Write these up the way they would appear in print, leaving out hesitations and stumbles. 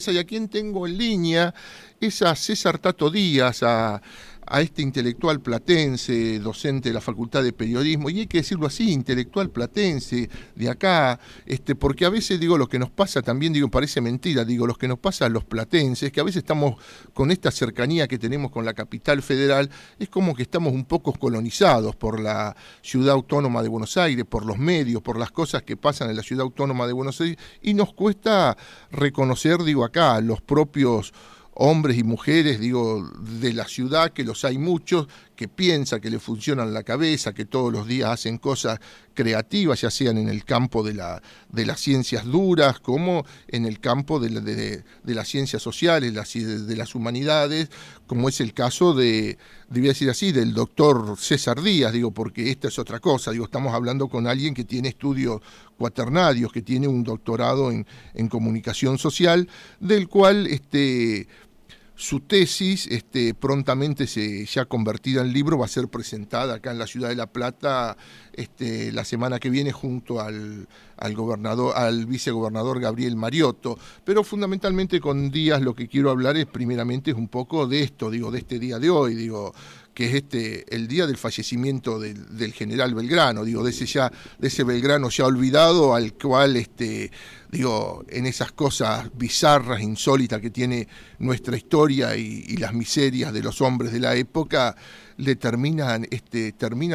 Y a quien tengo en línea es a César Tato Díaz, a este intelectual platense, docente de la Facultad de Periodismo, y hay que decirlo así, intelectual platense, de acá, porque a veces digo lo que nos pasa también, digo, parece mentira, digo, lo que nos pasa a los platenses, que a veces estamos con esta cercanía que tenemos con la capital federal, es como que estamos un poco colonizados por la ciudad autónoma de Buenos Aires, por los medios, por las cosas que pasan en la ciudad autónoma de Buenos Aires, y nos cuesta reconocer, digo, acá, los propios hombres y mujeres, digo, de la ciudad, que los hay muchos, que piensan, que le funcionan la cabeza, que todos los días hacen cosas creativas, ya sean en el campo de las ciencias duras, como en el campo de las ciencias sociales, de las humanidades, como es el caso voy a decir así, del doctor César Díaz, digo, porque esta es otra cosa, digo, estamos hablando con alguien que tiene estudios cuaternarios, que tiene un doctorado en comunicación social, del cual su tesis, prontamente ya convertida en libro, va a ser presentada acá en la ciudad de La Plata la semana que viene junto al vicegobernador Gabriel Mariotto. Pero fundamentalmente con Díaz lo que quiero hablar primeramente es un poco de esto, digo, de este día de hoy, digo, que es el día del fallecimiento del general Belgrano, digo, de ese Belgrano ya olvidado, al cual digo, en esas cosas bizarras, insólitas que tiene nuestra historia y las miserias de los hombres de la época, le terminan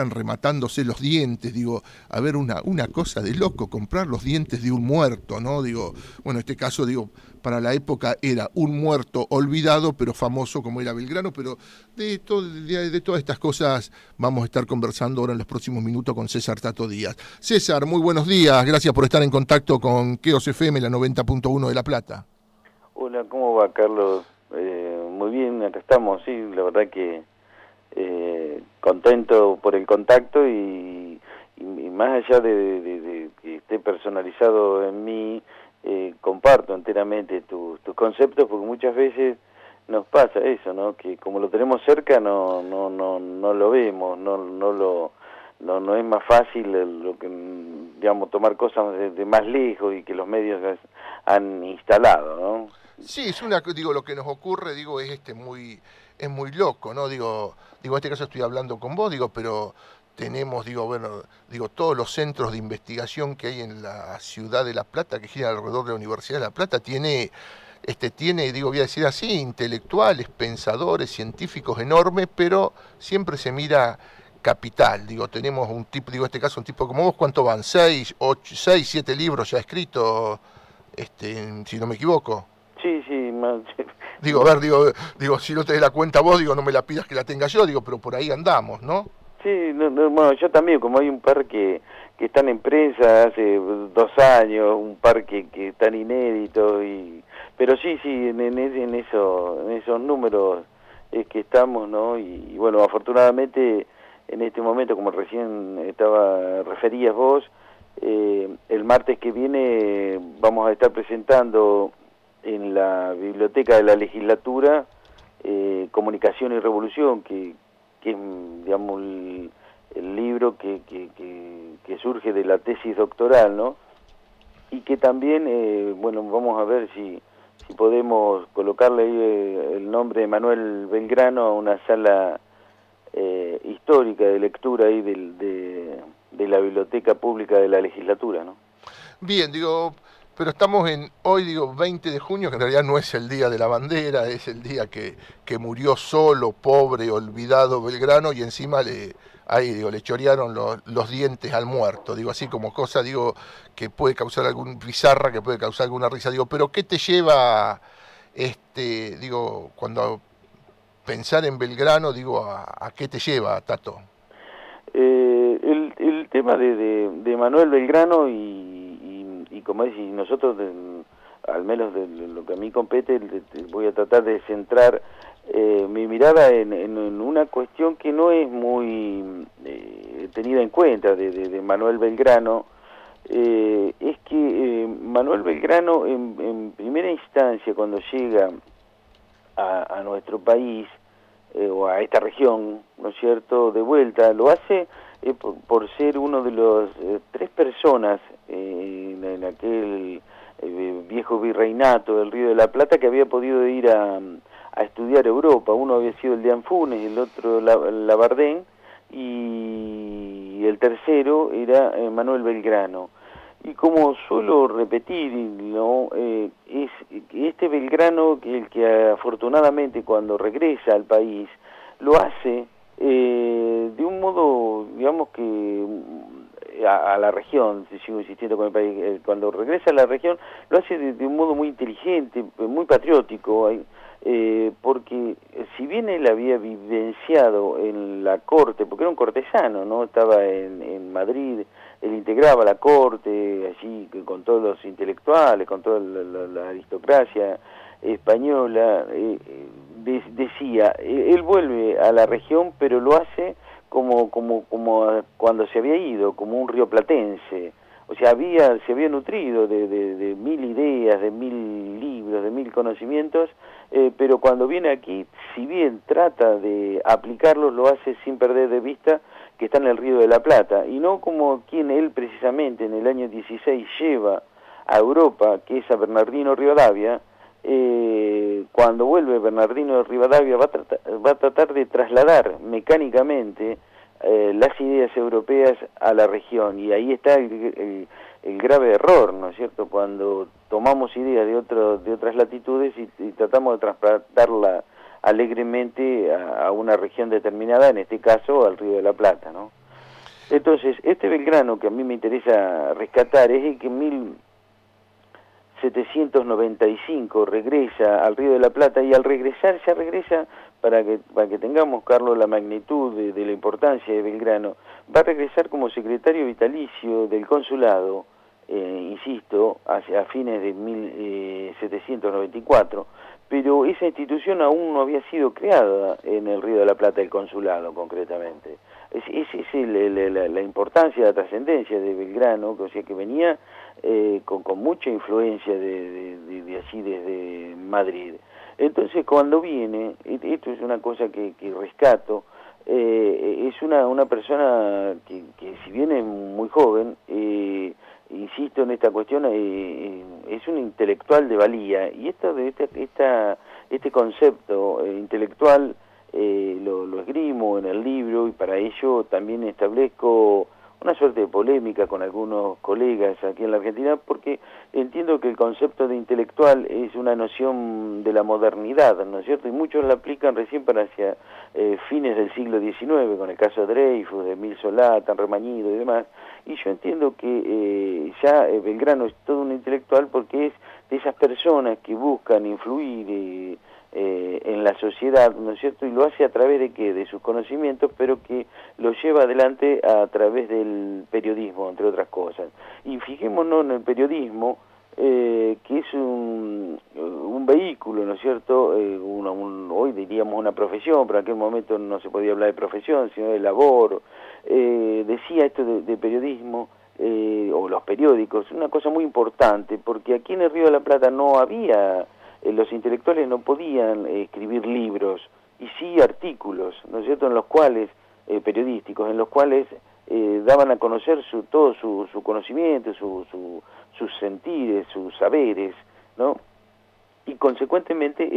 rematándose los dientes, digo, a ver, una cosa de loco, comprar los dientes de un muerto, ¿no? Digo, bueno, en este caso, digo, para la época era un muerto olvidado, pero famoso como era Belgrano, pero de todas estas cosas vamos a estar conversando ahora en los próximos minutos con César Tato Díaz. César, muy buenos días, gracias por estar en contacto con Keos FM, la 90.1 de La Plata. Hola, ¿cómo va, Carlos? Muy bien, acá estamos, sí, la verdad que contento por el contacto y más allá de que esté personalizado en mí, comparto enteramente tus conceptos, porque muchas veces nos pasa eso, ¿no? Que como lo tenemos cerca no lo vemos, no es más fácil lo que, digamos, tomar cosas de más lejos y que los medios han instalado, ¿no? Sí, digo, lo que nos ocurre, digo, es muy loco, ¿no? Digo, en este caso estoy hablando con vos, digo, pero tenemos, digo, bueno, digo, todos los centros de investigación que hay en la ciudad de La Plata, que giran alrededor de la Universidad de La Plata, tiene, digo, voy a decir así, intelectuales, pensadores, científicos enormes, pero siempre se mira capital, digo, tenemos un tipo, digo, en este caso un tipo como vos, ¿cuánto van? 6, 7 libros ya escritos, si no me equivoco. Sí, Digo, a ver, digo, si no te des la cuenta vos, digo, no me la pidas que la tenga yo, digo, pero por ahí andamos, ¿no? Sí, bueno, yo también, como hay un par que están en prensa hace 2 años, un par que están inéditos, pero sí, en esos números es que estamos, ¿no? Y bueno, afortunadamente, en este momento, como recién referías vos, el martes que viene vamos a estar presentando en la Biblioteca de la Legislatura Comunicación y Revolución, que es, digamos, el libro que surge de la tesis doctoral, ¿no? Y que también, bueno, vamos a ver si podemos colocarle ahí el nombre de Manuel Belgrano a una sala histórica de lectura ahí de la Biblioteca Pública de la Legislatura, ¿no? Bien, digo, pero estamos hoy, digo, 20 de junio, que en realidad no es el día de la bandera, es el día que murió solo, pobre, olvidado Belgrano, y encima le chorearon los dientes al muerto, digo, así como cosa, digo, que puede causar bizarra, que puede causar alguna risa, digo, pero ¿qué te lleva, digo, cuando pensar en Belgrano, digo, a qué te lleva, Tato? El tema de Manuel Belgrano y como decís, nosotros, al menos de lo que a mí compete, voy a tratar de centrar mi mirada en una cuestión que no es muy tenida en cuenta de Manuel Belgrano. Es que Manuel Belgrano, en primera instancia, cuando llega a nuestro país, o a esta región, ¿no es cierto?, de vuelta, lo hace por ser uno de los 3 personas en aquel viejo virreinato del Río de la Plata, que había podido ir a estudiar Europa. Uno había sido el de Anfunes, el otro Labardén, y el tercero era Manuel Belgrano. Y como suelo repetir, ¿no? Es este Belgrano el que afortunadamente cuando regresa al país lo hace de un modo, digamos que a la región, si sigo insistiendo con el país, cuando regresa a la región lo hace de un modo muy inteligente, muy patriótico, porque si bien él había vivenciado en la corte, porque era un cortesano, ¿no? Estaba en Madrid, él integraba la corte, allí con todos los intelectuales, con toda la aristocracia española, decía, él vuelve a la región, pero lo hace como cuando se había ido, como un rioplatense. O sea, se había nutrido de mil ideas, de mil libros, de mil conocimientos, pero cuando viene aquí, si bien trata de aplicarlos, lo hace sin perder de vista que está en el Río de la Plata, y no como quien él precisamente en el año 16 lleva a Europa, que es a Bernardino Rivadavia. Cuando vuelve Bernardino Rivadavia va a tratar de trasladar mecánicamente las ideas europeas a la región, y ahí está el grave error, ¿no es cierto?, cuando tomamos ideas de otras latitudes y tratamos de trasladarla alegremente a una región determinada, en este caso al Río de la Plata, ¿no? Entonces, este Belgrano que a mí me interesa rescatar es el que en 1795 regresa al Río de la Plata, y al regresar ya regresa, para que tengamos, Carlos, la magnitud de la importancia de Belgrano, va a regresar como secretario vitalicio del consulado, insisto, hacia fines de 1794, pero esa institución aún no había sido creada en el Río de la Plata, el consulado concretamente. Esa es la importancia, la trascendencia de Belgrano, o sea, que venía con mucha influencia de allí, desde Madrid. Entonces, cuando viene, esto es una cosa que rescato, es una persona que si bien es muy joven, insisto en esta cuestión, es un intelectual de valía, y este concepto intelectual lo esgrimo en el libro, y para ello también establezco una suerte de polémica con algunos colegas aquí en la Argentina, porque entiendo que el concepto de intelectual es una noción de la modernidad, ¿no es cierto? Y muchos la aplican recién para hacia fines del siglo XIX, con el caso de Dreyfus, de Emile Zola, tan reñido y demás, y yo entiendo que ya Belgrano es todo un intelectual, porque es de esas personas que buscan influir en la sociedad, ¿no es cierto?, y lo hace a través de ¿qué?, de sus conocimientos, pero que lo lleva adelante a través del periodismo, entre otras cosas. Y fijémonos en el periodismo, que es un vehículo, ¿no es cierto?, hoy diríamos una profesión, pero en aquel momento no se podía hablar de profesión, sino de labor. Decía esto de periodismo, o los periódicos, una cosa muy importante, porque aquí en el Río de la Plata no había... los intelectuales no podían escribir libros, y sí artículos, ¿no es cierto?, en los cuales, periodísticos, en los cuales daban a conocer todo su conocimiento, sus sentires, sus saberes, ¿no? Y consecuentemente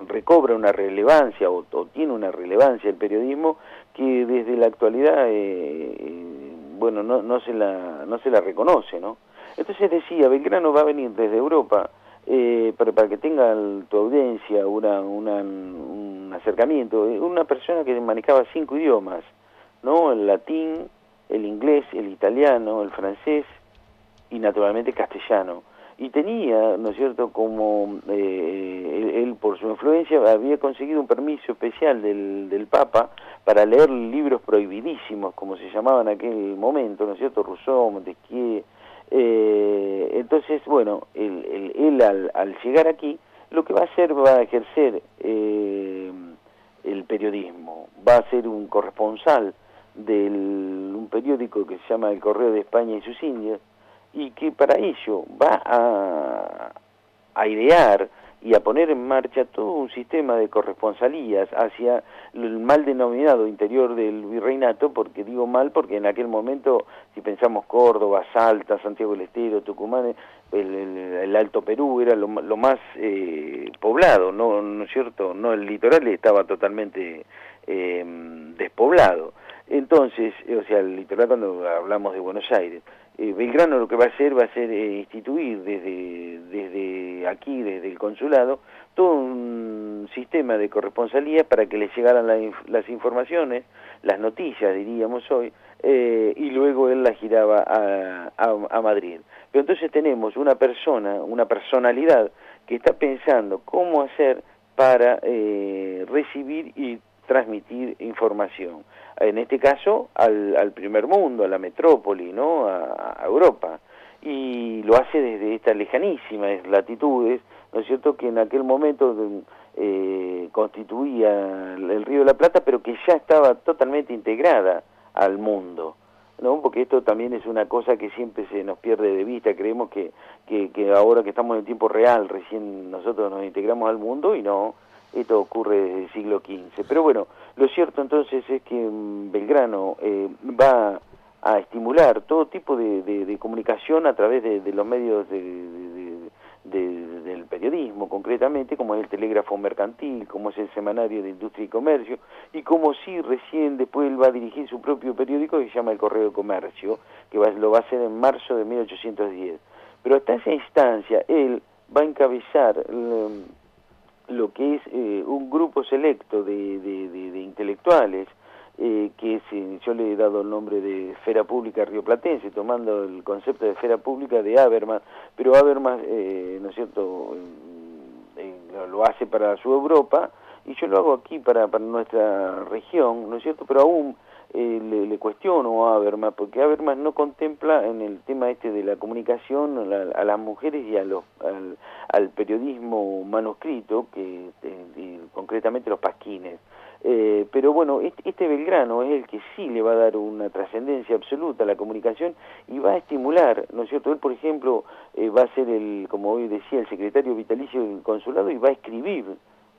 recobra una relevancia, o tiene una relevancia el periodismo, que desde la actualidad, bueno, no se la reconoce, ¿no? Entonces decía, Belgrano va a venir desde Europa, para que tenga tu audiencia un acercamiento, una persona que manejaba 5 idiomas, ¿no? El latín, el inglés, el italiano, el francés y naturalmente castellano. Y tenía, ¿no es cierto?, como él por su influencia había conseguido un permiso especial del Papa para leer libros prohibidísimos, como se llamaban en aquel momento, ¿no es cierto?, Rousseau, Montesquieu. Entonces, bueno, él al llegar aquí, lo que va a hacer, va a ejercer el periodismo, va a ser un corresponsal de un periódico que se llama El Correo de España y sus Indias, y que para ello va a idear y a poner en marcha todo un sistema de corresponsalías hacia el mal denominado interior del virreinato, porque digo mal porque en aquel momento, si pensamos Córdoba, Salta, Santiago del Estero, Tucumán, el Alto Perú era lo más poblado, ¿no es cierto? No, el litoral estaba totalmente despoblado. Entonces, o sea, el litoral cuando hablamos de Buenos Aires, Belgrano lo que va a hacer instituir desde aquí, desde el consulado, todo un sistema de corresponsalía para que le llegaran las informaciones, las noticias, diríamos hoy, y luego él las giraba a Madrid. Pero entonces tenemos una personalidad que está pensando cómo hacer para recibir y transmitir información. En este caso, al primer mundo, a la metrópoli, ¿no? A Europa. Y lo hace desde estas lejanísimas latitudes, ¿no es cierto?, que en aquel momento constituía el Río de la Plata, pero que ya estaba totalmente integrada al mundo, ¿no? Porque esto también es una cosa que siempre se nos pierde de vista. Creemos que ahora que estamos en tiempo real, recién nosotros nos integramos al mundo, y no, esto ocurre desde el siglo XV. Pero bueno, lo cierto entonces es que Belgrano va a estimular todo tipo de comunicación a través de los medios del periodismo, concretamente, como es el telégrafo mercantil, como es el semanario de Industria y Comercio, y como si recién después él va a dirigir su propio periódico que se llama El Correo de Comercio, que lo va a hacer en marzo de 1810. Pero hasta esa instancia él va a encabezar lo que es un grupo selecto de intelectuales, que yo le he dado el nombre de Esfera Pública Rioplatense, tomando el concepto de esfera pública de Habermas, pero Habermas, ¿no es cierto?, lo hace para su Europa, y yo lo hago aquí para nuestra región, ¿no es cierto?, pero aún le cuestiono a Habermas, porque Habermas no contempla en el tema este de la comunicación a las mujeres y al periodismo manuscrito, y concretamente los pasquines. Pero bueno, este Belgrano es el que sí le va a dar una trascendencia absoluta a la comunicación y va a estimular, ¿no es cierto? Él, por ejemplo, va a ser como hoy decía, el secretario vitalicio del consulado, y va a escribir,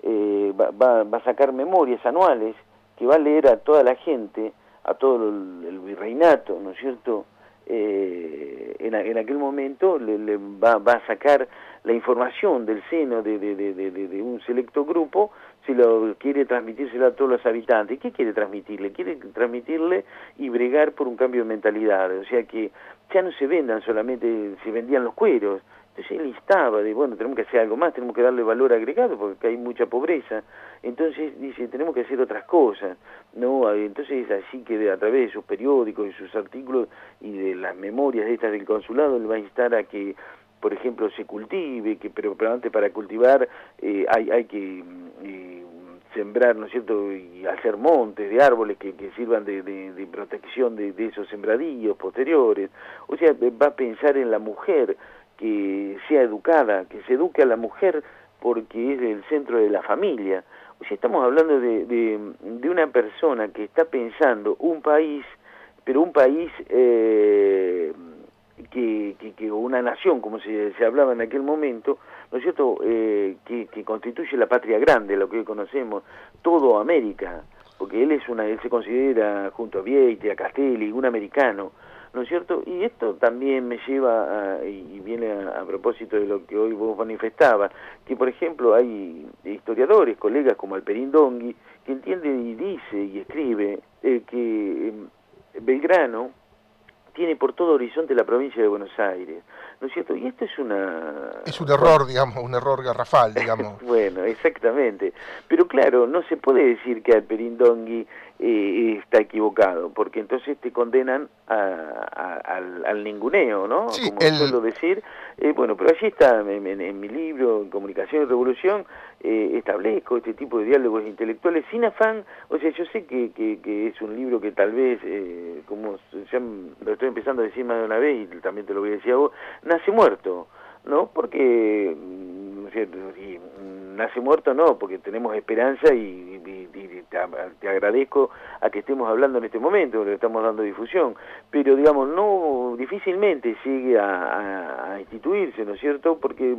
va a sacar memorias anuales que va a leer a toda la gente, a todo el virreinato, ¿no es cierto? En aquel momento le va a sacar la información del seno de un selecto grupo, si lo quiere transmitírselo a todos los habitantes. ¿Qué quiere transmitirle? Quiere transmitirle y bregar por un cambio de mentalidad, o sea que ya no se vendan solamente, se vendían los cueros. Entonces él instaba bueno, tenemos que hacer algo más, tenemos que darle valor agregado porque hay mucha pobreza. Entonces dice, tenemos que hacer otras cosas, ¿no? Entonces es así que a través de sus periódicos y sus artículos y de las memorias estas del consulado, él va a instar a que, por ejemplo, se cultive, pero antes para cultivar hay que sembrar, ¿no es cierto?, y hacer montes de árboles que sirvan de protección de esos sembradíos posteriores. O sea, va a pensar en la mujer, que sea educada, que se eduque a la mujer porque es el centro de la familia. O sea, estamos hablando de una persona que está pensando un país, pero un país que una nación, como se hablaba en aquel momento, ¿no es cierto?, que constituye la patria grande, lo que hoy conocemos, todo América, porque él se considera, junto a Vieyte, a Castelli, un americano, ¿no es cierto? Y esto también me lleva y viene a propósito de lo que hoy vos manifestabas, que por ejemplo hay historiadores, colegas como Alperín Dongui, que entiende y dice y escribe que Belgrano tiene por todo horizonte la provincia de Buenos Aires, ¿no es cierto? Y esto es Es un error, digamos, un error garrafal, digamos. Bueno, exactamente. Pero claro, no se puede decir que Alperín Dongui está equivocado, porque entonces te condenan al ninguneo, ¿no? Sí, como suelo decir. Bueno, pero allí está, en mi libro, en Comunicación y Revolución, establezco este tipo de diálogos intelectuales sin afán. O sea, yo sé que es un libro que tal vez, como ya lo estoy empezando a decir más de una vez, y también te lo voy a decir a vos, nace muerto, ¿no? Porque, ¿no es cierto? Y nace muerto no, porque tenemos esperanza y te agradezco a que estemos hablando en este momento, le estamos dando difusión, pero digamos, no, difícilmente llegue a instituirse, ¿no es cierto? Porque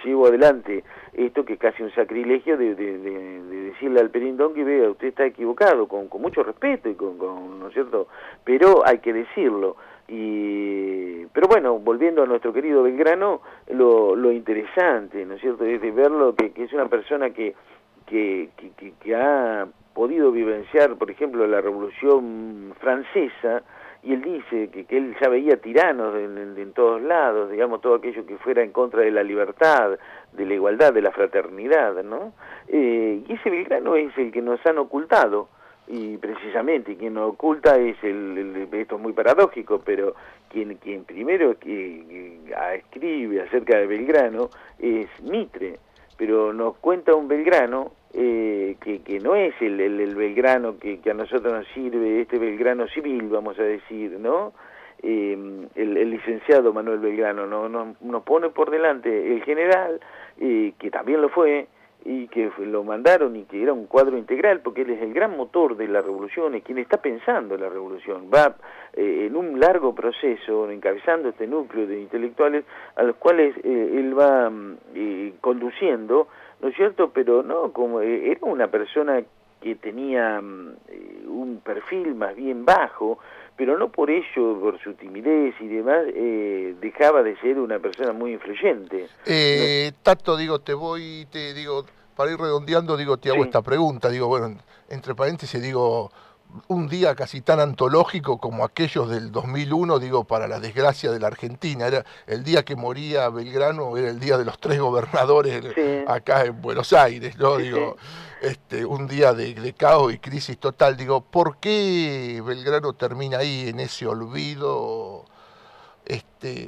llevo adelante esto que es casi un sacrilegio de decirle al Perindón que vea, usted está equivocado, con mucho respeto y ¿no es cierto? Pero hay que decirlo. Pero bueno, volviendo a nuestro querido Belgrano, lo interesante, ¿no es cierto?, es de verlo que es una persona que ha podido vivenciar, por ejemplo, la Revolución Francesa, y él dice que él ya veía tiranos en todos lados, digamos, todo aquello que fuera en contra de la libertad, de la igualdad, de la fraternidad, ¿no? Y ese Belgrano es el que nos han ocultado, y precisamente quien nos oculta es esto es muy paradójico, pero quien primero que escribe acerca de Belgrano es Mitre, pero nos cuenta un Belgrano que no es el Belgrano que a nosotros nos sirve, este Belgrano civil, vamos a decir, ¿no? El licenciado Manuel Belgrano nos pone por delante el general, que también lo fue, y que lo mandaron y que era un cuadro integral, porque él es el gran motor de la revolución, es quien está pensando la revolución, va en un largo proceso encabezando este núcleo de intelectuales a los cuales él va conduciendo, ¿no es cierto? Pero no, como era una persona que tenía un perfil más bien bajo, pero no por ello, por su timidez y demás, dejaba de ser una persona muy influyente. Tato, digo, para ir redondeando, digo, te hago Sí. esta pregunta, digo, bueno, entre paréntesis, digo, un día casi tan antológico como aquellos del 2001, digo, para la desgracia de la Argentina, era el día que moría Belgrano, era el día de los 3 gobernadores Sí, acá en Buenos Aires, ¿no? sí, sí. Digo, un día de caos y crisis total, digo, ¿por qué Belgrano termina ahí en ese olvido?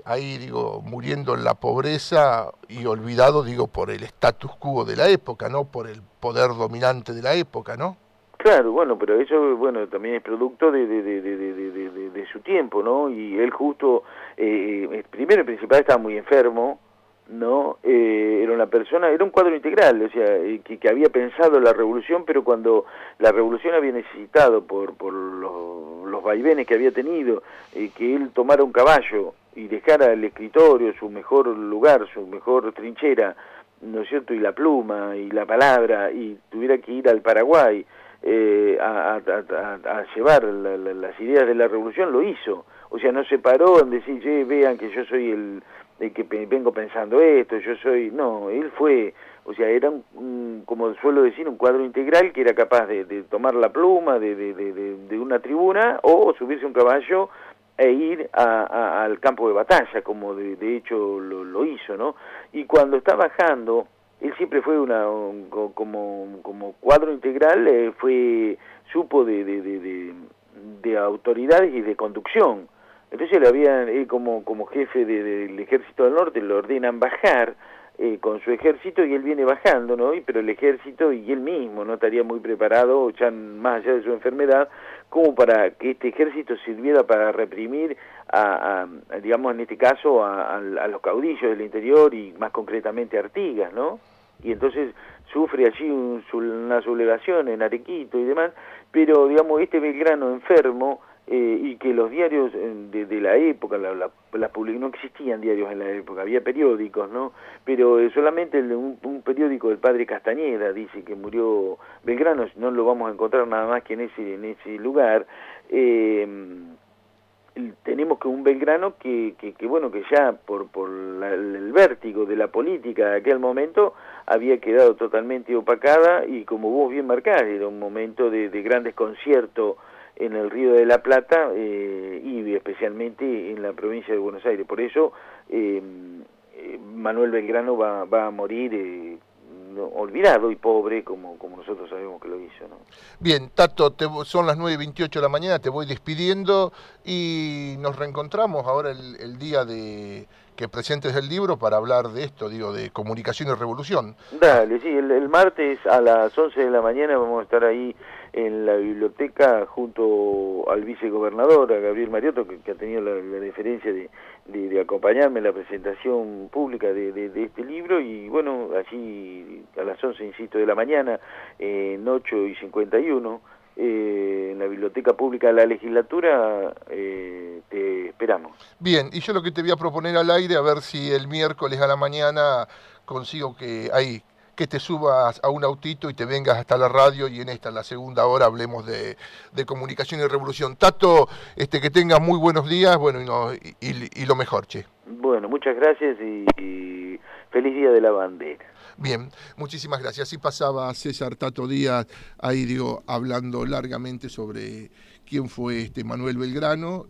Ahí, digo, muriendo en la pobreza y olvidado, digo, por el status quo de la época, ¿no? Por el poder dominante de la época, ¿no? Claro, bueno, pero eso, bueno, también es producto de su tiempo, ¿no? Y él justo, primero y principal estaba muy enfermo, ¿no? Era una persona, era un cuadro integral, o sea, que había pensado la revolución, pero cuando la revolución había necesitado, por los vaivenes que había tenido, que él tomara un caballo y dejara el escritorio, su mejor lugar, su mejor trinchera, ¿no es cierto?, y la pluma y la palabra, y tuviera que ir al Paraguay, a llevar las ideas de la revolución, lo hizo. O sea, no se paró en decir, vean que yo soy el que vengo pensando esto, yo soy... No, él fue, o sea, era, como suelo decir, un cuadro integral que era capaz de tomar la pluma de una tribuna o subirse a un caballo e ir al campo de batalla, como de hecho lo hizo, ¿no? Y cuando está bajando, él siempre fue como cuadro integral, supo de autoridades y de conducción. Entonces le habían, como jefe del Ejército del Norte, lo ordenan bajar con su ejército y él viene bajando, ¿no? Pero el ejército y él mismo no estaría muy preparado, ya más allá de su enfermedad, como para que este ejército sirviera para reprimir digamos, en este caso, a los caudillos del interior y más concretamente a Artigas, ¿no? Y entonces sufre allí una sublevación en Arequito y demás, pero digamos, este Belgrano enfermo, y que los diarios de la época, no existían diarios en la época, había periódicos, ¿no? Pero solamente un periódico del padre Castañeda dice que murió Belgrano, no lo vamos a encontrar nada más que en ese lugar. Tenemos que un Belgrano que bueno, que ya por el vértigo de la política de aquel momento había quedado totalmente opacada, y como vos bien marcás, era un momento de gran desconcierto en el Río de la Plata, y especialmente en la provincia de Buenos Aires. Por eso Manuel Belgrano va a morir olvidado y pobre, como nosotros sabemos que lo hizo, ¿no? Bien, Tato, son las 9:28 de la mañana, te voy despidiendo y nos reencontramos ahora el día que presentes el libro para hablar de esto, digo, de comunicación y revolución. Dale, sí, el martes a las 11 de la mañana vamos a estar ahí en la biblioteca junto al vicegobernador, a Gabriel Mariotto, que ha tenido la deferencia de acompañarme en la presentación pública de este libro, y bueno, allí a las 11, insisto, de la mañana, en 8:51, en la Biblioteca Pública de la Legislatura, te esperamos. Bien, y yo lo que te voy a proponer al aire, a ver si el miércoles a la mañana consigo que te subas a un autito y te vengas hasta la radio y en la segunda hora, hablemos de comunicación y revolución. Tato, que tengas muy buenos días, bueno, y lo mejor, che. Bueno, muchas gracias y feliz Día de la Bandera. Bien, muchísimas gracias. Así pasaba César Tato Díaz, ahí hablando largamente sobre quién fue Manuel Belgrano.